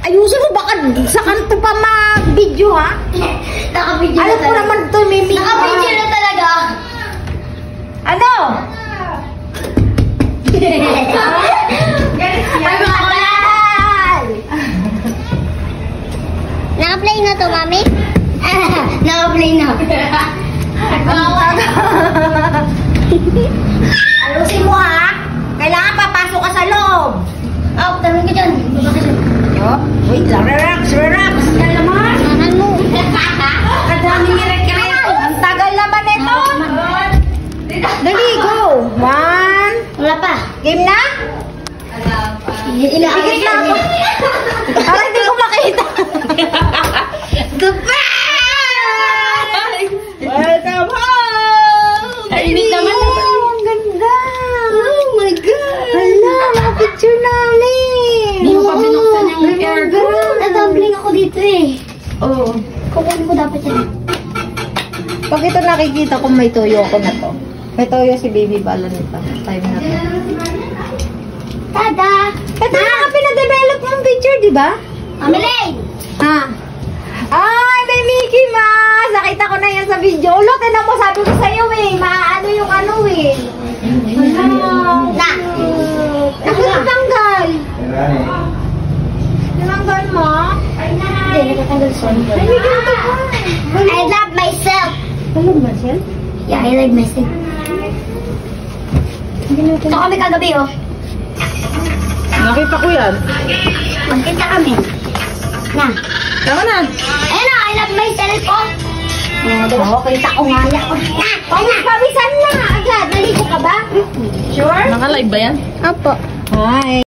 Ayusin mo, baka sa kanto pa ma-video, ha? Naka-video na Alam ko talaga. naman ito, may video. Naka-video na talaga. Ano? Ay, makakal! Naka-play na to, mami? Naka-play na. Ayusin mo, ha? Kailangan papasok ka sa loob. Oh, tamin ka dyan. Oh, wait lang. Relax, relax. Ang naman. Mahan mo. Kadaming iret-iret. Ang tagal naman ito. Dali, go. 1. Wala pa. Game na? Ilang Sige lang ako. Para hindi ko makita. Goodbye! Welcome home! Kainit naman. Ang ganda. Oh my God. Hala, mga picture namin. Hindi mo pa binuksan yung Remember? aircon. Natumbling ako dito eh. Oo. Kukunin ko dapat yan. Pag ito nakikita ko may toyo ko na to. May toyo si baby bala nito. Time na to. Tada! Ito na pinadevelop mong picture, di ba? Amelie! Ha? Ay, may Mickey Mouse! Nakita ko na yan sa video. Ulo, tinan mo, sabi ko sa'yo eh. Maano yung ano eh. Na! Ako natanggal. Tinanggal mo? Hindi, natatanggal sa Ay, may ganito pa. I love myself! Tulog ba siya? Yeah, I love myself. Ito kami kagabi oh. Nakita ko yan. Magkita kami. Na. Tama na. Ayun na, I love myself oh. Oh, kita ko nga niya. Na, Pawisan na agad. Naligo ka ba? Sure? Naka-live ba yan? Apo. Hi.